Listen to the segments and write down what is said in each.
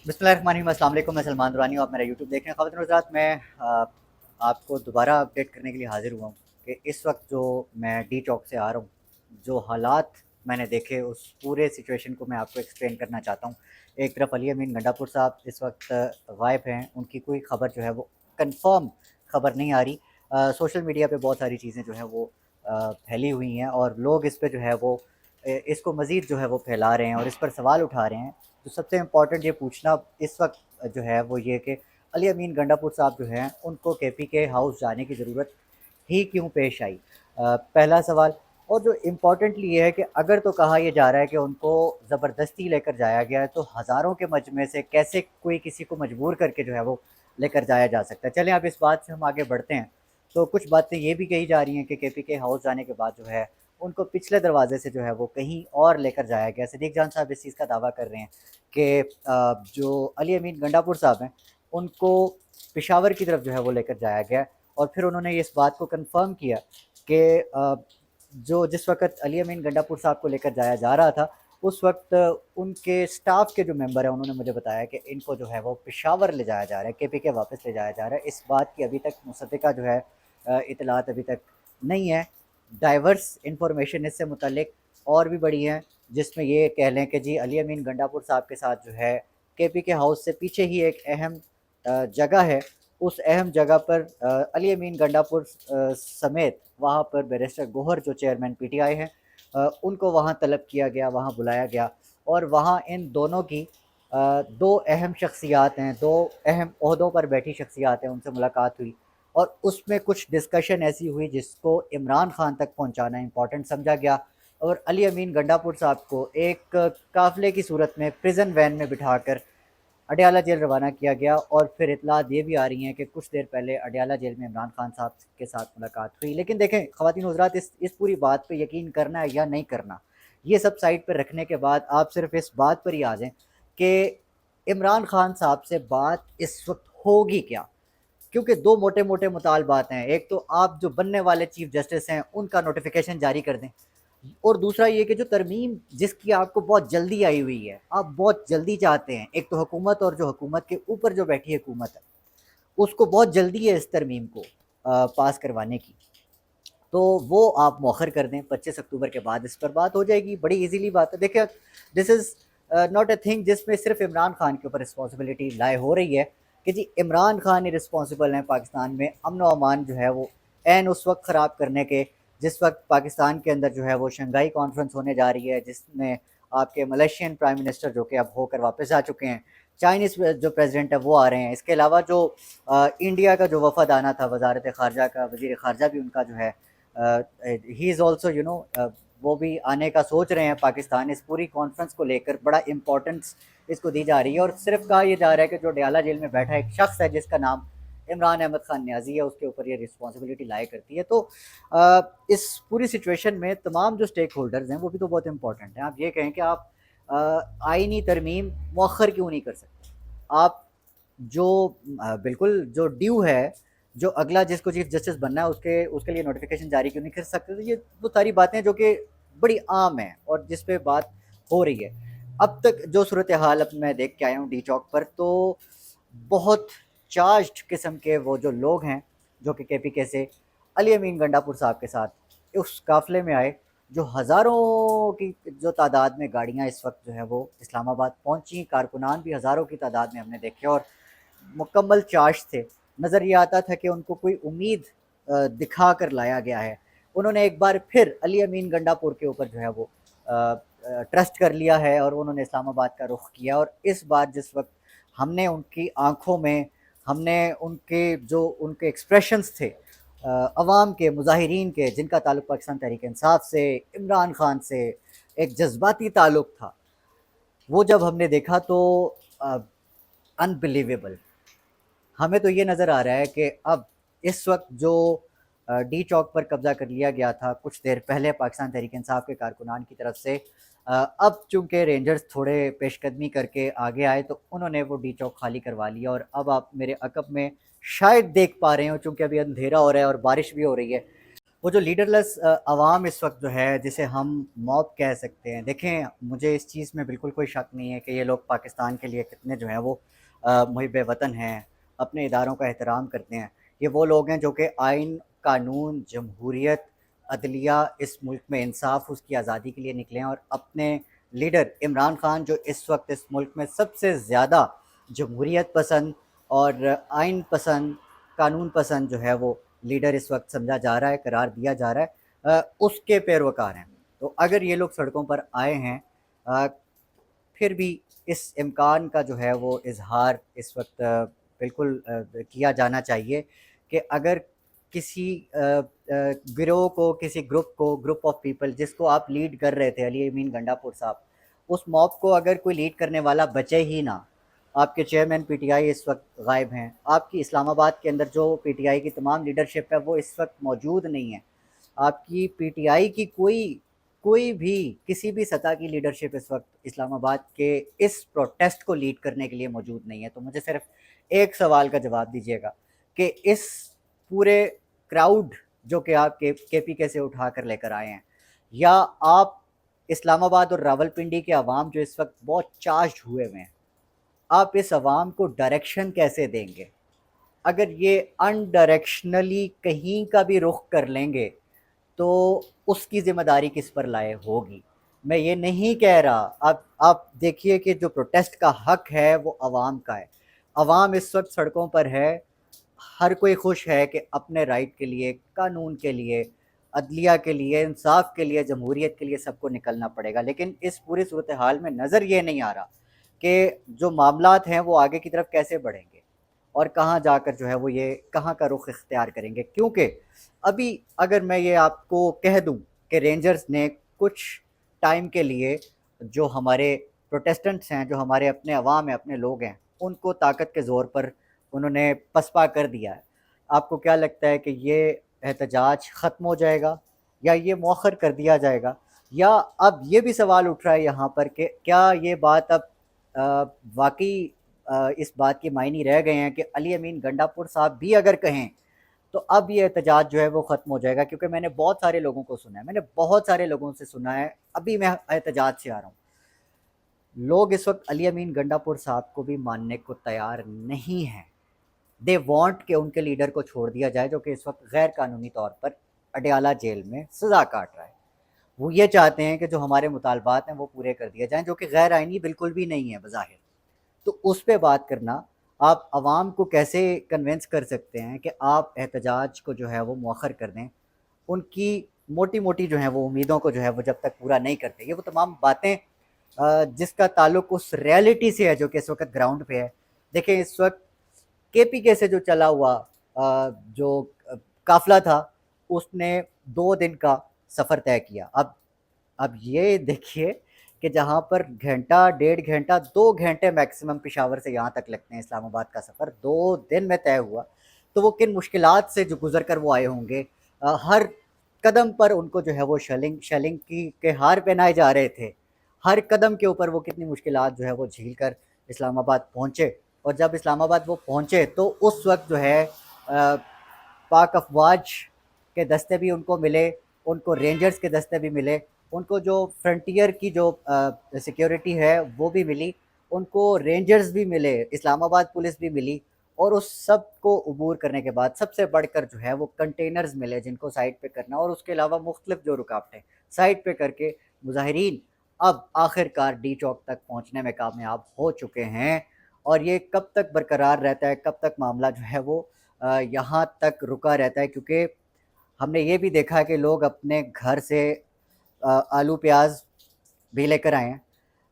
बिस्मिल्लाहिर्रहमानिर्रहीम। अस्सलाम वालेकुम। मैं सलमान दुरानी हूँ, आप मेरा यूट्यूब देख रहे हैं। ख़वातीन और हज़रात, मैं आपको दोबारा अपडेट करने के लिए हाज़िर हुआ हूँ कि इस वक्त जो मैं डी चौक से आ रहा हूँ, जो हालात मैंने देखे उस पूरे सिचुएशन को मैं आपको एक्सप्लेन करना चाहता हूँ। एक तरफ अली अमीन गंडापुर साहब इस वक्त गायब हैं, उनकी कोई ख़बर जो है वो कन्फर्म ख़बर नहीं आ रही। सोशल मीडिया पे बहुत सारी चीज़ें जो हैं वो फैली हुई हैं और लोग इस पे जो है वो इसको मज़ीद जो है वो फैला रहे हैं और इस पर सवाल उठा रहे हैं। तो सबसे इम्पोर्टेंट ये पूछना इस वक्त जो है वो ये कि अली अमीन गंडापुर साहब जो हैं उनको केपी के हाउस जाने की ज़रूरत ही क्यों पेश आई, पहला सवाल। और जो इम्पोर्टेंटली ये है कि अगर तो कहा यह जा रहा है कि उनको ज़बरदस्ती लेकर जाया गया है, तो हज़ारों के मजमे से कैसे कोई किसी को मजबूर करके जो है वो लेकर जाया जा सकता है। चलें अब इस बात से हम आगे बढ़ते हैं। तो कुछ बातें ये भी कही जा रही हैं कि केपी के हाउस जाने के बाद जो है उनको पिछले दरवाजे से जो है वो कहीं और लेकर जाया गया। सिद्दीक जान साहब इस चीज़ का दावा कर रहे हैं कि जो अली अमीन गंडापुर साहब हैं उनको पेशावर की तरफ जो है वो लेकर जाया गया और फिर उन्होंने इस बात को कंफर्म किया कि जो जिस वक़्त अली अमीन गंडापुर साहब को लेकर जाया जा रहा था, उस वक़्त उनके स्टाफ़ के जो मेंबर हैं उन्होंने मुझे बताया कि इनको जो है वो पेशावर ले जाया जा रहा है, केपीके वापस ले जाया जा रहा है। इस बात की अभी तक मुसद्दिक़ा जो है इत्तलात अभी तक नहीं है। डाइवर्स इन्फॉर्मेशन इससे मुतल्लिक और भी बड़ी हैं, जिसमें ये कह लें कि जी अली अमीन गंडापुर साहब के साथ जो है केपीके हाउस से पीछे ही एक अहम जगह है। उस अहम जगह पर अली अमीन गंडापुर समेत वहाँ पर बैरिस्टर गोहर जो चेयरमैन पीटीआई हैं, उनको वहाँ तलब किया गया, वहाँ बुलाया गया और वहाँ इन दोनों की दो अहम शख्सियात हैं, दो अहम ओहदों पर बैठी शख्सियात हैं, उनसे मुलाकात हुई और उसमें कुछ डिस्कशन ऐसी हुई जिसको इमरान खान तक पहुँचाना इम्पॉर्टेंट समझा गया और अली अमीन गंडापुर साहब को एक काफ़िले की सूरत में प्रिजन वैन में बिठाकर अडयाला जेल रवाना किया गया। और फिर इतलात ये भी आ रही हैं कि कुछ देर पहले अडयाला जेल में इमरान खान साहब के साथ मुलाकात हुई। लेकिन देखें ख़वातीन हज़रात, इस पूरी बात पे यकीन करना है या नहीं करना, ये सब साइड पर रखने के बाद आप सिर्फ इस बात पर ही आ जाएं कि इमरान खान साहब से बात इस वक्त होगी क्या, क्योंकि दो मोटे मोटे मुतालबात हैं। एक तो आप जो बनने वाले चीफ जस्टिस हैं उनका नोटिफिकेशन जारी कर दें और दूसरा ये कि जो तरमीम जिसकी आपको बहुत जल्दी आई हुई है, आप बहुत जल्दी चाहते हैं, एक तो हुकूमत और जो हुकूमत के ऊपर जो बैठी हुकूमत है उसको बहुत जल्दी है इस तरमीम को पास करवाने की, तो वो आप मौखर कर दें। 25 अक्टूबर के बाद इस पर बात हो जाएगी, बड़ी इजीली बात है। देखिए, this is not a thing जिसमें सिर्फ इमरान खान के ऊपर रिस्पॉन्सिबिलिटी लाए हो रही है कि जी इमरान खान ही रिस्पॉन्सिबल हैं पाकिस्तान में अमन व अमान जो है वो एन उस वक्त ख़राब करने के जिस वक्त पाकिस्तान के अंदर जो है वो शंघाई कॉन्फ्रेंस होने जा रही है, जिसमें आपके मलेशियन प्राइम मिनिस्टर जो कि अब होकर वापस आ चुके हैं, चाइनीज़ जो प्रेसिडेंट है वो आ रहे हैं। इसके अलावा जो इंडिया का जो वफद आना था, वजारत ख़ारजा का वज़ीर ख़ारजा भी उनका जो है ही इज़ ऑल्सो वो भी आने का सोच रहे हैं पाकिस्तान। इस पूरी कॉन्फ्रेंस को लेकर बड़ा इंपॉर्टेंस इसको दी जा रही है और सिर्फ कहा यह जा रहा है कि जो डयाला जेल में बैठा एक शख्स है जिसका नाम इमरान अहमद खान न्याजी है, उसके ऊपर ये रिस्पॉन्सिबिलिटी लाई करती है। तो इस पूरी सिचुएशन में तमाम जो स्टेक होल्डर्स हैं वो भी तो बहुत इंपॉर्टेंट हैं। आप ये कहें कि आप आइनी तरमीम मौखर क्यों नहीं कर सकते, आप जो बिल्कुल जो ड्यू है, जो अगला जिसको चीफ जस्टिस बनना है उसके उसके लिए नोटिफिकेशन जारी क्यों नहीं कर सकते। तो ये वो सारी बातें जो कि बड़ी आम हैं और जिस पे बात हो रही है। अब तक जो सूरत हाल अब मैं देख के आया हूँ डी चौक पर, तो बहुत चार्ज्ड किस्म के वो जो लोग हैं जो कि केपीके से अली अमीन गंडापुर साहब के साथ उस काफ़िले में आए, जो हज़ारों की जो तादाद में गाड़ियाँ इस वक्त जो है वो इस्लामाबाद पहुँची, कारकुनान भी हज़ारों की तादाद में हमने देखे और मुकम्मल चार्ज थे। नज़र ये आता था कि उनको कोई उम्मीद दिखा कर लाया गया है। उन्होंने एक बार फिर अली अमीन गंडापुर के ऊपर जो है वो ट्रस्ट कर लिया है और उन्होंने इस्लामाबाद का रुख किया। और इस बार जिस वक्त हमने उनकी आँखों में, हमने उनके जो उनके एक्सप्रेशंस थे अवाम के, मुज़ाहिरीन के, जिनका ताल्लुक़ पाकिस्तान तहरीक इंसाफ से, इमरान खान से एक जज्बाती ताल्लुक़ था, वो जब हमने देखा तो अनबिलीवेबल। हमें तो ये नज़र आ रहा है कि अब इस वक्त जो डी चौक पर कब्ज़ा कर लिया गया था कुछ देर पहले पाकिस्तान तहरीक इंसाफ के कारकुनान की तरफ से, अब चूँकि रेंजर्स थोड़े पेशकदमी करके आगे आए तो उन्होंने वो डी चौक खाली करवा लिया और अब आप मेरे अकब में शायद देख पा रहे हो, चूँकि अभी अंधेरा हो रहा है और बारिश भी हो रही है, وہ جو لیڈر لیس عوام اس وقت جو ہے جسے ہم موب کہہ سکتے ہیں، دیکھیں مجھے اس چیز میں بالکل کوئی شک نہیں ہے کہ یہ لوگ پاکستان کے لیے کتنے جو ہیں وہ محب وطن ہیں، اپنے اداروں کا احترام کرتے ہیں۔ یہ وہ لوگ ہیں جو کہ آئین، قانون، جمہوریت، عدلیہ، اس ملک میں انصاف، اس کی آزادی کے لیے نکلے ہیں، اور اپنے لیڈر عمران خان جو اس وقت اس ملک میں سب سے زیادہ جمہوریت پسند اور آئین پسند، قانون پسند جو ہے وہ لیڈر اس وقت سمجھا جا رہا ہے، قرار دیا جا رہا ہے، اس کے پیروکار ہیں۔ تو اگر یہ لوگ سڑکوں پر آئے ہیں، پھر بھی اس امکان کا جو ہے وہ اظہار اس وقت بالکل کیا جانا چاہیے کہ اگر کسی گروہ کو، کسی گروپ آف پیپل جس کو آپ لیڈ کر رہے تھے، علی امین گنڈا پور صاحب، اس موب کو اگر کوئی لیڈ کرنے والا بچے ہی نہ، آپ کے چیئرمین پی ٹی آئی اس وقت غائب ہیں، آپ کی اسلام آباد کے اندر جو پی ٹی آئی کی تمام لیڈرشپ ہے وہ اس وقت موجود نہیں ہے، آپ کی پی ٹی آئی کی کوئی بھی کسی بھی سطح کی لیڈرشپ اس وقت اسلام آباد کے اس پروٹیسٹ کو لیڈ کرنے کے لیے موجود نہیں ہے۔ تو مجھے صرف ایک سوال کا جواب دیجیے گا کہ اس پورے کراؤڈ جو کہ آپ کے پی کے سے اٹھا کر لے کر آئے ہیں، یا آپ اسلام آباد اور راولپنڈی کے عوام جو اس وقت بہت چارجڈ ہوئے ہیں، آپ اس عوام کو ڈائریکشن کیسے دیں گے؟ اگر یہ ان ڈائریکشنلی کہیں کا بھی رخ کر لیں گے تو اس کی ذمہ داری کس پر لائے ہوگی؟ میں یہ نہیں کہہ رہا، آپ دیکھیے کہ جو پروٹیسٹ کا حق ہے وہ عوام کا ہے، عوام اس وقت سڑکوں پر ہے، ہر کوئی خوش ہے کہ اپنے رائٹ کے لیے، قانون کے لیے، عدلیہ کے لیے، انصاف کے لیے، جمہوریت کے لیے سب کو نکلنا پڑے گا، لیکن اس پوری صورتحال میں نظر یہ نہیں آ رہا کہ جو معاملات ہیں وہ آگے کی طرف کیسے بڑھیں گے اور کہاں جا کر جو ہے وہ یہ کہاں کا رخ اختیار کریں گے۔ کیونکہ ابھی اگر میں یہ آپ کو کہہ دوں کہ رینجرز نے کچھ ٹائم کے لیے جو ہمارے پروٹیسٹنٹس ہیں، جو ہمارے اپنے عوام ہیں، اپنے لوگ ہیں، ان کو طاقت کے زور پر انہوں نے پسپا کر دیا ہے، آپ کو کیا لگتا ہے کہ یہ احتجاج ختم ہو جائے گا یا یہ مؤخر کر دیا جائے گا؟ یا اب یہ بھی سوال اٹھ رہا ہے یہاں پر کہ کیا یہ بات اب واقعی اس بات کی معنی رہ گئے ہیں کہ علی امین گنڈا پور صاحب بھی اگر کہیں تو اب یہ احتجاج جو ہے وہ ختم ہو جائے گا؟ کیونکہ میں نے بہت سارے لوگوں کو سنا ہے، میں نے بہت سارے لوگوں سے سنا ہے، ابھی میں احتجاج سے آ رہا ہوں، لوگ اس وقت علی امین گنڈا پور صاحب کو بھی ماننے کو تیار نہیں ہیں۔ دے وانٹ کہ ان کے لیڈر کو چھوڑ دیا جائے جو کہ اس وقت غیر قانونی طور پر اڈیالہ جیل میں سزا کاٹ رہا ہے۔ وہ یہ چاہتے ہیں کہ جو ہمارے مطالبات ہیں وہ پورے کر دیے جائیں، جو کہ غیر آئینی بالکل بھی نہیں ہے بظاہر۔ تو اس پہ بات کرنا، آپ عوام کو کیسے کنونس کر سکتے ہیں کہ آپ احتجاج کو جو ہے وہ مؤخر کر دیں؟ ان کی موٹی موٹی جو ہیں وہ امیدوں کو جو ہے وہ جب تک پورا نہیں کرتے، یہ وہ تمام باتیں جس کا تعلق اس ریالٹی سے ہے جو کہ اس وقت گراؤنڈ پہ ہے۔ دیکھیں اس وقت کے پی کے سے جو چلا ہوا جو قافلہ تھا، اس نے 2 دن کا سفر طے کیا۔ اب یہ دیکھیے کہ جہاں پر گھنٹہ، 1.5 گھنٹہ، 2 گھنٹے میکسیمم پشاور سے یہاں تک لگتے ہیں اسلام آباد کا سفر، 2 دن میں طے ہوا، تو وہ کن مشکلات سے جو گزر کر وہ آئے ہوں گے، ہر قدم پر ان کو جو ہے وہ شیلنگ کے ہار پہنائے جا رہے تھے، ہر قدم کے اوپر وہ کتنی مشکلات جو ہے وہ جھیل کر اسلام آباد پہنچے، اور جب اسلام آباد وہ پہنچے تو اس وقت جو ہے پاک افواج کے دستے بھی ان کو ملے، ان کو رینجرز کے دستے بھی ملے، ان کو جو فرنٹیئر کی جو سیکیورٹی ہے وہ بھی ملی، ان کو رینجرز بھی ملے، اسلام آباد پولیس بھی ملی، اور اس سب کو عبور کرنے کے بعد سب سے بڑھ کر جو ہے وہ کنٹینرز ملے جن کو سائٹ پہ کرنا، اور اس کے علاوہ مختلف جو رکاوٹیں سائٹ پہ کر کے مظاہرین اب آخر کار ڈی چوک تک پہنچنے میں کامیاب ہو چکے ہیں۔ اور یہ کب تک برقرار رہتا ہے، کب تک معاملہ جو ہے وہ یہاں تک رکا رہتا ہے؟ کیونکہ ہم نے یہ بھی دیکھا ہے کہ لوگ اپنے گھر سے آلو پیاز بھی لے کر آئے ہیں،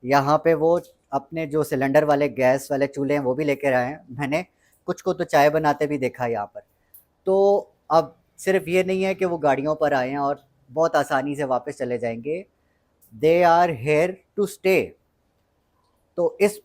یہاں پہ وہ اپنے جو سلنڈر والے گیس والے چولہے ہیں وہ بھی لے کر آئے ہیں، میں نے کچھ کو تو چائے بناتے بھی دیکھا یہاں پر۔ تو اب صرف یہ نہیں ہے کہ وہ گاڑیوں پر آئے ہیں اور بہت آسانی سے واپس چلے جائیں گے، they are here to stay. تو اس